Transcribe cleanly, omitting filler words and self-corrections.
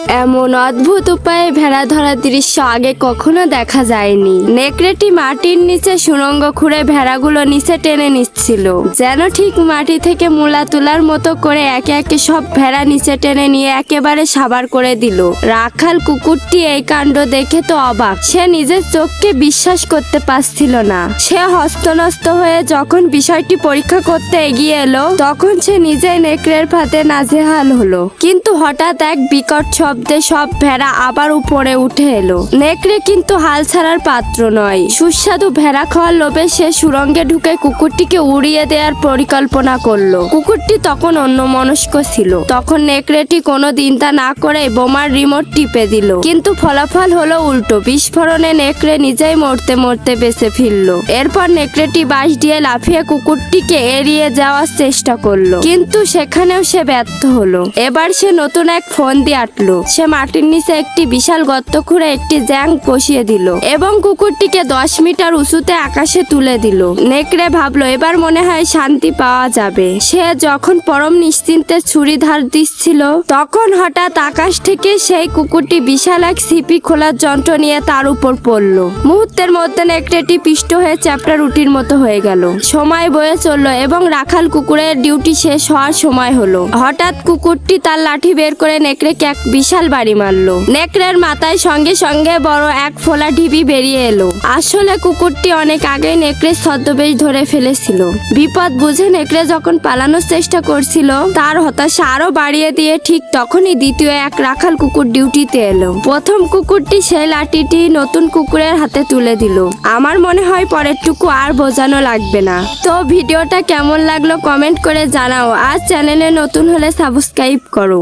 এমন অদ্ভুত উপায়ে ভেড়া ধরার দৃশ্য আগে কখনো দেখা যায়নি। নেকড়েটি মাটির নিচে সুড়ঙ্গ খুঁড়ে ভেড়াগুলো নিচে টেনে নিচ্ছিল, যেন ঠিক মাটি থেকে মূলা তোলার মতো করে একে একে সব ভেড়া নিচে টেনে নিয়ে একেবারে সাবার করে দিল। রাখাল কুকুরটি এই কাণ্ড দেখে তো অবাক, সে নিজের চোখকে বিশ্বাস করতে পারছিল না। সে হস্তনস্ত হয়ে যখন বিষয়টি পরীক্ষা করতে এগিয়ে এলো, তখন সে নিজেই নেকড়ের ফাঁদে নাজেহাল হলো। কিন্তু হঠাৎ এক বিকট শব্দে সব ভেড়া আবার উপরে উঠে এলো। নেকড়ে কিন্তু হাল ছাড়ার পাত্র নয়। সুস্বাদু ভেড়া খাওয়ার লোভে সে সুড়ঙ্গে ঢুকে কুকুরটিকে উড়িয়ে দেওয়ার পরিকল্পনা করলো। কুকুরটি তখন অন্যমনস্ক ছিল। তখন নেকড়েটি কোনো চিন্তা না করে বোমার রিমোট টিপে দিল, কিন্তু ফলাফল হলো উল্টো। বিস্ফোরণে নেকড়ে নিজেই মরতে মরতে বেঁচে ফিরল। এরপর নেকড়েটি বাঁশ দিয়ে লাফিয়ে কুকুরটিকে এড়িয়ে যাওয়ার চেষ্টা করলো, কিন্তু সেখানেও সে ব্যর্থ হলো। এবার সে নতুন এক ফোন দিয়ে আটলো। সে মাটির নিচে একটি বিশাল গর্ত খুঁড়ে একটি জ্যাং বসিয়ে দিল এবং কুকুরটিকে 10 মিটার উঁচুতে আকাশে তুলে দিল। নেকড়ে ভাবলো এবার মনে হয় শান্তি পাওয়া যাবে। সে যখন পরম নিশ্চিন্তে ছুরি ধার দিচ্ছিল, তখন হঠাৎ আকাশ থেকে সেই কুকুরটি বিশাল এক ছিপি খোলার যন্ত্র নিয়ে তার উপর পড়লো। মুহূর্তের মধ্যে নেকড়েটি পিষ্ট হয়ে চ্যাপ্টা রুটির মতো হয়ে গেল। সময় বয়ে চললো এবং রাখাল কুকুরের ডিউটি শেষ হওয়ার সময় হলো। হঠাৎ কুকুরটি তার লাঠি বের করে নেকড়েকে এক বিশাল বাড়ি মারলো। নেকড়ের মাথায় সঙ্গে সঙ্গে বড় এক ফোলা ঢিবি বেরিয়ে এলো। আসলে কুকুরটি অনেক আগেই নেকড়ের ছদ্মবেশ ধরে ফেলেছিল। বিপদ বুঝে নেকড়ে যখন পালানোর চেষ্টা করছিল, তার হতাশা আরো বাড়িয়ে দিয়ে ঠিক তখনই দ্বিতীয় এক রাখাল কুকুর ডিউটিতে এলো। প্রথম কুকুরটি সেই লাঠিটি নতুন কুকুরের হাতে তুলে দিল। আমার মনে হয় পরেরটুকু আর বোঝানো লাগবে না। তো ভিডিওটা কেমন লাগলো কমেন্ট করে জানাও। আর চ্যানেলে নতুন হলে সাবস্ক্রাইব করো।